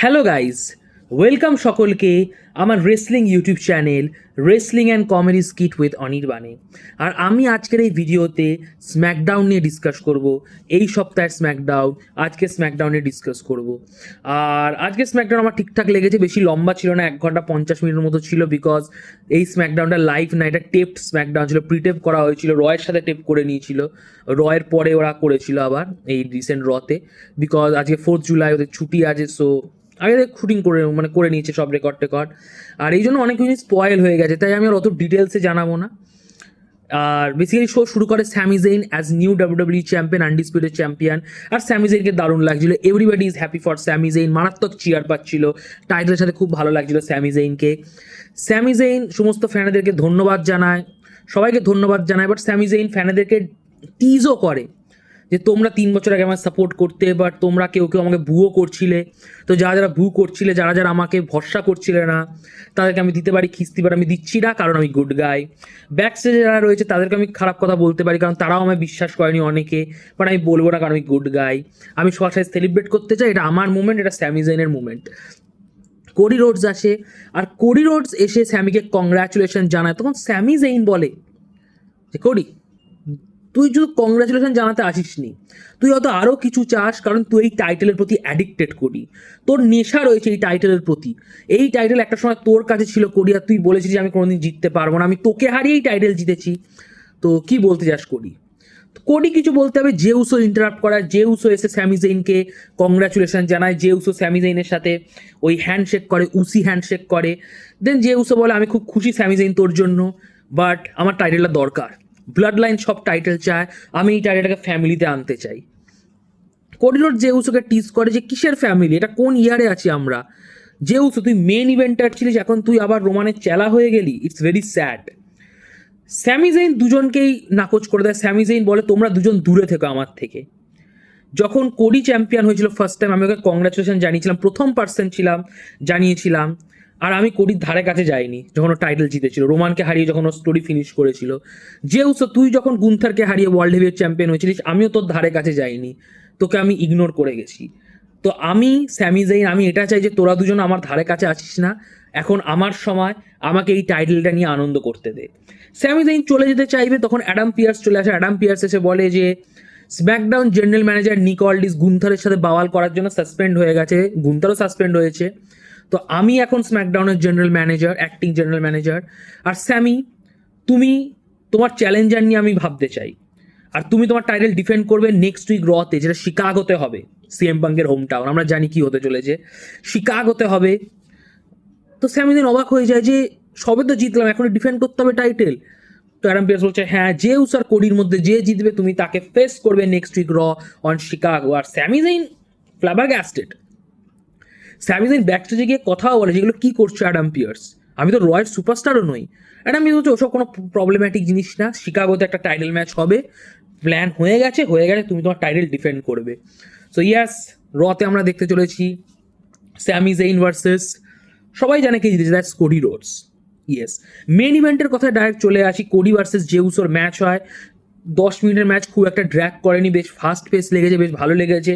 Hello guys, welcome সকলকে আমার wrestling YouTube channel wrestling and comedy skit with অনির্বাণে। আর আমি আজকের এই ভিডিওতে স্ম্যাকডাউন নিয়ে ডিসকাস করব। এই সপ্তাহের স্ম্যাকডাউন, আজকে স্ম্যাকডাউনে ডিসকাস করব। আর আজকে স্ম্যাকডাউন আমার ঠিকঠাক লেগেছে, বেশি লম্বা ছিল না, 1 ঘন্টা 50 মিনিটের মতো ছিল। বিকজ এই স্ম্যাকডাউনটা লাইভ না, এটা টেপড স্ম্যাকডাউন ছিল, প্রিটেপ করা হয়েছিল, রয়ের সাথে টেপ করে নিয়েছিল, রয়ের পরে ওরা করেছিল আবার এই রিসেন্ট রতে। বিকজ আজকে 4th জুলাই ওদের ছুটি আছে, সো আগে শুটিং করে নিয়েছে সব রেকর্ড। আর এই জন্য অনেক কিছু স্পয়েল হয়ে গেছে, তাই আমি আর অত ডিটেলসে জানাবো না। আর বেসিক্যালি শো শুরু করে Sami Zayn as new WWE champion, undisputed champion. আর স্যামি জেইনকে দারুণ লাগছিল, everybody is happy for Sami Zayn, মারাত্মক চিয়ার পাচ্ছিল, টাইটেলের সাথে খুব ভালো লাগছিল স্যামি জেইনকে। স্যামি জেইন সমস্ত ফ্যানেদেরকে ধন্যবাদ জানায়, সবাইকে ধন্যবাদ জানায়, বাট স্যামি জেইন ফ্যানেদেরকে টিজও করে যে তোমরা 3 বছর আগে আমার সাপোর্ট করতে, বাট তোমরা কেউ কেউ আমাকে ভুয়ো করছিলে। তো যারা ভুয়ো করছিলে, যারা আমাকে ভরসা করছিলে না, তাদেরকে আমি দিতে পারি খিস্তি, বাট আমি দিচ্ছি না কারণ আমি গুড গাই। ব্যাক স্টেজে যারা রয়েছে তাদেরকে আমি খারাপ কথা বলতে পারি কারণ তারাও আমায় বিশ্বাস করেনি অনেকে, বাট আমি বলবো না কারণ আমি গুড গাই। আমি সবার সাথে সেলিব্রেট করতে চাই, এটা আমার মুভমেন্ট, এটা স্যামি জেইনের মুভমেন্ট। কোডি রোডস আসে, আর কোডি রোডস এসে স্যামিকে কংগ্রাচুলেশন জানায়। তখন স্যামি জেইন বলে যে কোডি, তুই শুধু কংগ্রাচুলেশন জানাতে আসিস নি, তুই হয়তো আরও কিছু চাস, কারণ তুই এই টাইটেলের প্রতি অ্যাডিক্টেড করি, তোর নেশা রয়েছে এই টাইটেলের প্রতি। এই টাইটেল একটা সময় তোর কাছে ছিল কোডি, আর তুই বলেছিস যে আমি কোনোদিন জিততে পারবো না, আমি তোকে হারিয়ে এই টাইটেল জিতেছি। তো কি বলতে চাস কোডি? কোডি কিছু বলতে হবে, জে উসো ইন্টারাপ্ট করা, জে উসো এসে স্যামি জেইনকে কংগ্রাচুলেশন জানায়, জে উসো স্যামি জেইনের সাথে ওই হ্যান্ডশেক করে, উসি হ্যান্ডশেক করে। দেন জে উসো বলে আমি খুব খুশি স্যামি জেইন তোর জন্য, বাট আমার টাইটেলটা দরকার, ব্লাড লাইন সব টাইটেল চায়, আমি এই টাইটেলটাকে ফ্যামিলিতে আনতে চাই। কোডি রোড জে উসোকে টিজ করে যে কিসের ফ্যামিলি, এটা কোন ইয়ারে আছি আমরা? জে উসো তুই মেন ইভেন্টার ছিলিস, এখন তুই আবার রোমানের চেলা হয়ে গেলি, ইটস ভেরি স্যাড। স্যামি জেইন দুজনকেই নাকচ করে দেয়। স্যামি জেইন বলে তোমরা দুজন দূরে থেকো আমার থেকে। যখন কোডি চ্যাম্পিয়ন হয়েছিল ফার্স্ট টাইম, আমি ওকে কংগ্রাচুলেশন জানিয়েছিলাম, প্রথম পার্সন ছিলাম, জানিয়েছিলাম। আর আমি কোডির ধারে কাছে যাইনি যখন ও টাইটেল জিতেছিল, রোমানকে হারিয়ে যখন ও স্টোরি ফিনিশ করেছিল। যে উসো তুই যখন গুন্থারকে হারিয়ে ওয়ার্ল্ড হেভিওয়েট চ্যাম্পিয়ন হয়েছিলিস, আমিও তোর ধারে কাছে যাইনি, তোকে আমি ইগনোর করে গেছি। তো আমি স্যামি জেইন, আমি এটা চাই যে তোরা দুজন আমার ধারে কাছে আসিস না, এখন আমার সময়, আমাকে এই টাইটেলটা নিয়ে আনন্দ করতে দে। স্যামি জেইন চলে যেতে চাইবে, তখন অ্যাডাম পিয়ার্স চলে আসে। অ্যাডাম পিয়ার্স এসে বলে যে স্ম্যাকডাউন জেনারেল ম্যানেজার নিক অল্ডিস গুন্থারের সাথে বাওয়াল করার জন্য সাসপেন্ড হয়ে গেছে, গুন্থারও সাসপেন্ড হয়েছে, তো আমি এখন স্ম্যাকডাউনের general manager, acting general manager. আর স্যামি, তুমি তোমার চ্যালেঞ্জার নিয়ে আমি ভাবতে চাই, আর তুমি তোমার টাইটেল ডিফেন্ড করবে নেক্সট উইক রতে, যেটা শিকাগোতে হবে, সিএম পাঙ্কের হোম টাউন, আমরা জানি কি হতে চলেছে, শিকাগোতে হবে। তো স্যামি দিন অবাক হয়ে যায় যে সবে তো জিতলাম, এখন ডিফেন্ড করতে হবে টাইটেল। তো অ্যাডাম পিয়ার্স বলছে হ্যাঁ, যে উস আর কোডির মধ্যে যে জিতবে তুমি তাকে ফেস করবে next week Raw on Chicago. আর Sami Zayn flabbergasted. Sami Zayn ব্যাকস্টেজে গিয়ে কথাও বলে যেগুলো কী করছো অ্যাডাম পিয়ার্স, আমি তো রয়ের সুপারস্টারও নই। অ্যাডাম পিয়ার্স বলছে ওসব কোনো প্রবলেম্যাটিক জিনিস না, শিকাগোতে একটা টাইটেল ম্যাচ হবে, প্ল্যান হয়ে গেছে, তুমি তোমার টাইটেল ডিফেন্ড করবে। সো ইয়াস, রতে আমরা দেখতে চলেছি স্যামি জেইন ভার্সেস, সবাই জানে কে জিতেছে, that's Cody Rhodes. Yes, main ইভেন্টের কথায় ডাইরেক্ট চলে আসি। কোডি ভার্সেস জে উসোর ম্যাচ হয়, 10 মিনিটের ম্যাচ, খুব একটা ড্র্যাগ করেনি, বেশ ফাস্ট পেস লেগেছে, বেশ ভালো লেগেছে,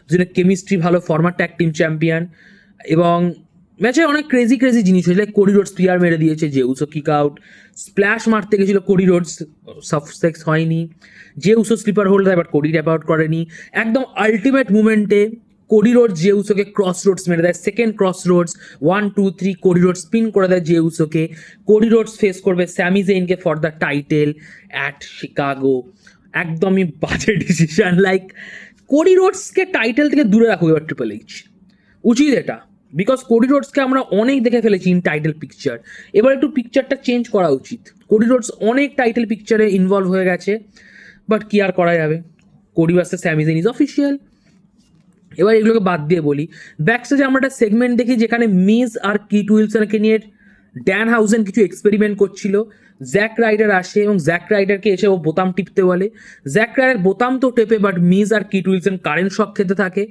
দুজনে কেমিস্ট্রি ভালো, ফর্মার ট্যাগ টিম চ্যাম্পিয়ন। এবং ম্যাচে অনেক ক্রেজি জিনিস হয়েছে, লাইক কোডি রোডস স্পিয়ার মেরে দিয়েছে, Jey Uso kick out, splash মারতে গেছিলো কোডি রোডস, সাকসেস হয়নি, জে উসো স্লিপার হোল্ড হয় বাট কোডি ট্যাপ আউট করেনি। একদম আলটিমেট মুভমেন্টে কোডি রোডস জে উসোকে ক্রস রোডস মেরে দেয়, second cross Rhodes, 1 2 3, Cody Rhodes spin করে দেয় জে উসোকে। কোডি রোডস ফেস করবে স্যামি জেইনকে for the title at Chicago. একদমই বাজে ডিসিশন, লাইক কোডি রোডসকে টাইটেল থেকে দূরে রাখো এবার ট্রিপল এইচ, উচিত এটা। বিকজ কোডি রোডসকে আমরা অনেক দেখে ফেলেছি ইন টাইটেল পিকচার, এবার একটু পিকচারটা চেঞ্জ করা উচিত। কোডি রোডস অনেক টাইটেল পিকচারে ইনভলভ হয়ে গেছে, বাট কি আর করা যাবে, Cody versus Sami Zayn is official. এবার এগুলোকে বাদ দিয়ে বলি, ব্যাকস্টেজে আমরা একটা সেগমেন্ট দেখি যেখানে মিজ আর কিট উইলসনকে নিয়ে ড্যান হাউজেন কিছু এক্সপেরিমেন্ট করছিল। জ্যাক রাইডার আসে এবং জ্যাক রাইডারকে এসে ও বোতাম টিপতে বলে। জ্যাক রাইডার বোতাম তো টেপে, বাট মিজ আর কিট উইলসন কারেন্ট শক খেতে থাকে।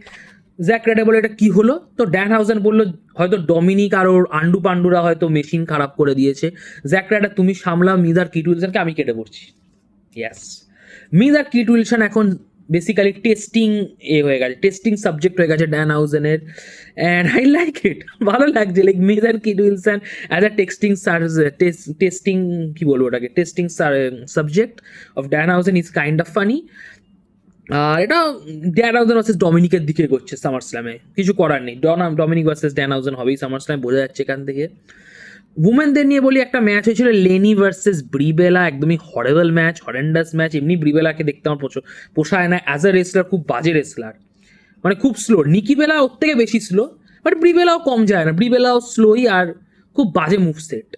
জ্যাক রাইডার বলে এটা কি হলো, তো ড্যান হাউজেন বললো হয়তো ডমিনিক আর ওর আন্ডু পান্ডুরা হয়তো মেশিন খারাপ করে দিয়েছে, জ্যাক রাইডার তুমি সামলাও মিজ আর কিট উইলসনকে, আমি কেটে পড়ছি। ইয়াস, মিজ আর কিট উইলসন এখন বেসিক্যালি টেস্টিং হয়ে গেছে, টেস্টিং সাবজেক্ট হয়ে গেছে ড্যান হাউজেনের, অ্যান্ড আই লাইক ইট। ভালো লাগছে, like major Kit Wilson as a testing কি বলবো ওটাকে, testing subject of Dan Hausen is kind of funny. আর এটা ড্যান হাউজেন ভার্সেস ডমিনিকের দিকে করছে সামার স্ল্যামে, কিছু করার নেই, ডমিনিক ভার্সেস ড্যান হাউজেন হবেই সামার স্ল্যামে, বোঝা যাচ্ছে এখান থেকে। উমেনদের নিয়ে বলি, একটা ম্যাচ হয়েছিল লেনি ভার্সেস ব্রিবেলা, একদমই হরেবল ম্যাচ, হরেন্ডাস ম্যাচ। এমনি ব্রিবেলাকে দেখতে আমার পোষায় না, অ্যাজ আ রেসলার খুব বাজে রেসলার, মানে খুব স্লো। নিকি বেলা ওর থেকে বেশি স্লো, বাট ব্রিবেলাও কম যায় না, ব্রিবেলাও স্লোই আর খুব বাজে মুভ সেট।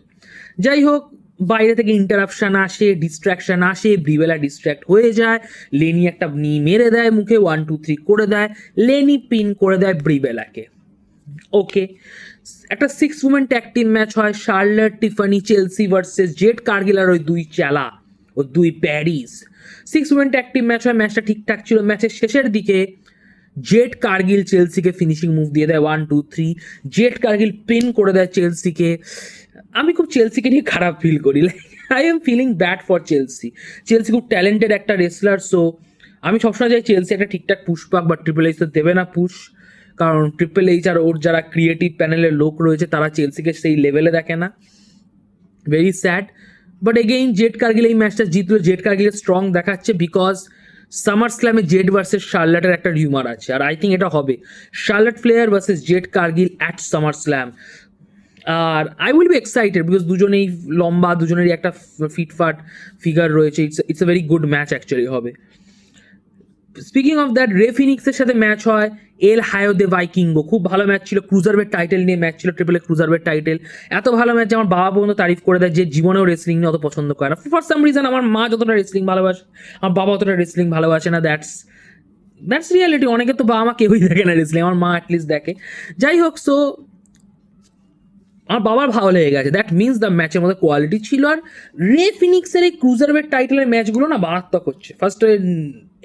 যাই হোক, বাইরে থেকে ইন্টারাপশন আসে, ডিস্ট্র্যাকশন আসে, ব্রিবেলা ডিস্ট্র্যাক্ট হয়ে যায়, লেনি একটা নি মেরে দেয় মুখে, 1 2 3 করে দেয়, লেনি পিন করে দেয় ব্রিবেলাকে। ওকে, একটা 6 উমেন ট্যাগ টিম ম্যাচ হয়, Charlotte, Tiffany, Chelsea versus Jade Cargill আর ওই দুই চালা, ও দুই প্যারিস। 6 উমেন ট্যাগ টিম ম্যাচ হয়, ম্যাচটা ঠিকঠাক ছিল। ম্যাচের শেষের দিকে জেড কার্গিল চেলসিকে ফিনিশিং মুভ দিয়ে দেয় 1 2 3, জেড কার্গিল পিন করে দেয় চেলসিকে। আমি খুব চেলসিকে নিয়ে খারাপ ফিল করি, like I am feeling bad for Chelsea. Chelsea খুব ট্যালেন্টেড একটা রেসলার, সো আমি সবসময় চাই চেলসি একটা ঠিকঠাক পুশ পাক, বাট ট্রিপল এইচ তো দেবে না পুশ, কারণ ট্রিপল এইচ আর ওর যারা ক্রিয়েটিভ প্যানেলের লোক রয়েছে তারা চেলসিকে সেই লেভেলে দেখে না। Very sad, but again Jade Cargill এই ম্যাচটা জিতলো। জেড কার্গিলের স্ট্রং দেখাচ্ছে, বিকজ সামার স্ল্যামে জেড ভার্সেস শার্লটের একটা রিউমার আছে, আর আই থিঙ্ক এটা হবে, Charlotte Flair versus Jade Cargill at SummerSlam. আর I will be excited, because দুজনেই লম্বা, দুজনেরই একটা ফিটফাট ফিগার রয়েছে। It's a very good match actually হবে। স্পিকিং অফ দ্যাট, রে ফিনিক্সের সাথে ম্যাচ হয় এল হায়ো দে ভাইকিঙ্গো, খুব ভালো ম্যাচ ছিল, ক্রুজারওয়েট টাইটেল নিয়ে ম্যাচ ছিল, ট্রিপল এ ক্রুজারওয়েট টাইটেল। এত ভালো ম্যাচ যে আমার বাবা পর্যন্ত তারিফ করে দেয়, যে জীবনেও রেসলিং নিয়ে অত পছন্দ করে না। ফর সাম রিজন আমার মা যতটা রেসলিং ভালোবাসে, আমার বাবা অতটা রেসলিং ভালোবাসে না। That's reality. অনেকে তো বাবা মা কেউই দেখে না রেসলিং, আমার মা অ্যাটলিস্ট দেখে। যাই হোক, সো আমার বাবার ভালো লেগে গেছে, দ্যাট মিনস দ্য ম্যাচের মধ্যে কোয়ালিটি ছিল। আর রে ফিনিক্সের এই ক্রুজারওয়েট টাইটেলের ম্যাচগুলো না মারাত্মক হচ্ছে, ফার্স্ট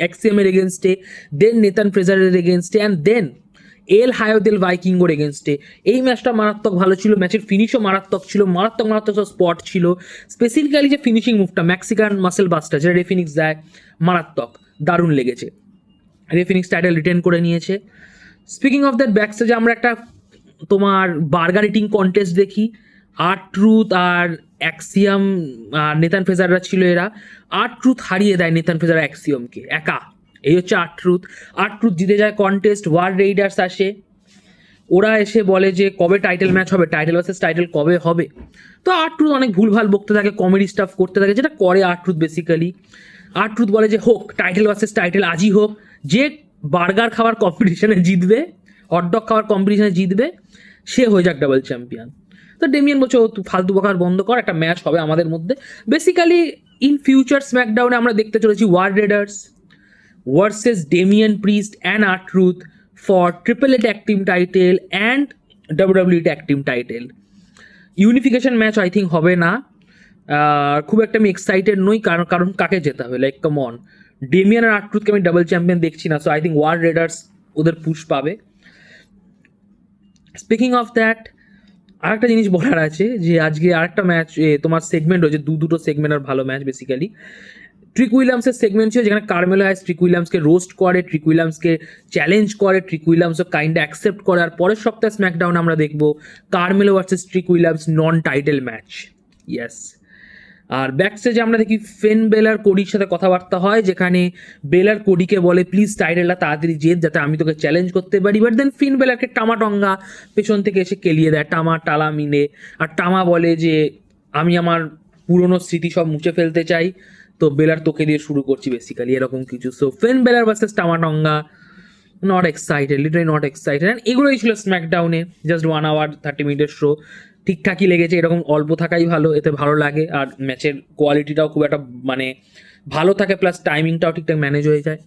এক্সিএম এর এগেনস্টে, দেন নেতান ফ্রেজারের এগেনস্টে, অ্যান্ড দেন এল হায়োদেল ভাইকিঙ্গোর এগেনস্টে। এই ম্যাচটা মারাত্মক ভালো ছিল, ম্যাচের ফিনিশও মারাত্মক ছিল, মারাত্মক স্পট ছিল। স্পেসিফিক্যালি যে ফিনিশিং মুভটা মেক্সিকান মাসেল বাস্টার যেটা রে ফিনিক্স দেয়, মারাত্মক, দারুণ লেগেছে। রে ফিনিক্স টাইটেল রিটেন করে নিয়েছে। স্পিকিং অফ দ্যাট, ব্যাকস্টেজে আমরা একটা তোমার বার্গার ইটিং কন্টেস্ট দেখি, R-Truth আর অ্যাক্সিয়াম আর নেথান ফ্রেজাররা ছিল, এরা R-Truth হারিয়ে দেয় নেথান ফ্রেজার অ্যাক্সিয়ামকে একা। এই হচ্ছে R-Truth জিতে যায় কন্টেস্ট। ওয়ার রেইডার্স আসে, ওরা এসে বলে যে কবে টাইটেল ম্যাচ হবে, টাইটেল ভার্সেস টাইটেল কবে হবে। তো R-Truth অনেক ভুলভাল বকতে থাকে, কমেডি স্টাফ করতে থাকে, যেটা করে R-Truth বেসিক্যালি। R-Truth বলে যে হোক টাইটেল ভার্সেস টাইটেল আজই হোক, যে বার্গার খাওয়ার কম্পিটিশনে জিতবে, হটডগ খাওয়ার কম্পিটিশনে জিতবে, সে হয়ে যাক ডাবল চ্যাম্পিয়ন। তো ডেমিয়ান বলছে ও তুই ফালতু বকার বন্ধ কর, একটা ম্যাচ হবে আমাদের মধ্যে। বেসিক্যালি ইন ফিউচার স্ম্যাকডাউনে আমরা দেখতে চলেছি War Raiders versus Damian Priest and R-Truth for triple A tag team title and WWE tag team title. Unification match I think হবে না, খুব একটা আমি এক্সাইটেড নই, কারণ কাকে যেতে হবে, লাইক কাম অন, ডেমিয়ান আর R-Truthকে আমি ডাবল চ্যাম্পিয়ন দেখছি না, so I think War Raiders ওদের পুশ পাবে। স্পিকিং অফ দ্যাট, আরেকটা জিনিস বলার আছে যে আজকে আরেকটা ম্যাচ তোমার সেগমেন্ট হয়েছে, দুটো সেগমেন্ট আর ভালো ম্যাচ। বেসিক্যালি ট্রিক উইলিয়ামসের সেগমেন্ট ছিল, যেখানে কার্মেলো হাইস ট্রিক উইলিয়ামসকে রোস্ট করে, ট্রিক উইলিয়ামসকে চ্যালেঞ্জ করে, ট্রিক উইলিয়ামসও কাইন্ড অ্যাকসেপ্ট করে। আর পরের সপ্তাহে স্ম্যাকডাউন আমরা দেখবো কার্মেলো ভার্সেস ট্রিক উইলিয়ামস নন টাইটেল ম্যাচ। ইয়েস। আর ব্যাকস্টেজে আমরা দেখি ফিন বেলার কোডির সাথে কথাবার্তা হয়, যেখানে বেলার কোডিকে বলে প্লিজ টাইটেলটা তাড়াতাড়ি জেত যাতে আমি তোকে চ্যালেঞ্জ করতে পারি। বাট দেন ফিন বেলারকে টামাটঙ্গা পেছন থেকে এসে কেলিয়ে দেয়, টালা মিলে। আর টামা বলে যে আমি আমার পুরনো স্মৃতি সব মুছে ফেলতে চাই, তো বেলার তোকে দিয়ে শুরু করছি, বেসিক্যালি এরকম কিছু। So Finn Balor versus Tama Tonga, not excited, literally not excited. And এগুলোই ছিল স্ম্যাকডাউনে, জাস্ট 1 hour 30 minutes শো। ঠিকঠাকই লেগেছে, এরকম অল্প থাকাই ভালো, এতে ভালো লাগে। আর ম্যাচের কোয়ালিটিটাও খুব একটা মানে ভালো থাকে, প্লাস টাইমিংটাও ঠিকঠাক ম্যানেজ হয়ে যায়।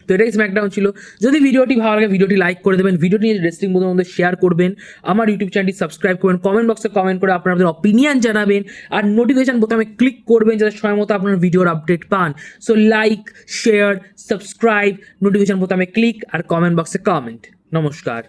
তো এটাই স্ম্যাকডাউন ছিল। যদি ভিডিওটি ভালো লাগে ভিডিওটি লাইক করে দেবেন, ভিডিওটি নিয়ে রেসলিং বন্ধুদের মধ্যে শেয়ার করবেন, আমার ইউটিউব চ্যানেলটি সাবস্ক্রাইব করবেন, কমেন্ট বক্সে কমেন্ট করে আপনাদের অপিনিয়ন জানাবেন, আর নোটিফিকেশন বোতামে ক্লিক করবেন যাতে সময় মতো আপনার ভিডিওর আপডেট পান। So like, share, subscribe, notification বোতামে ক্লিক আর কমেন্ট বক্সে কমেন্ট। নমস্কার।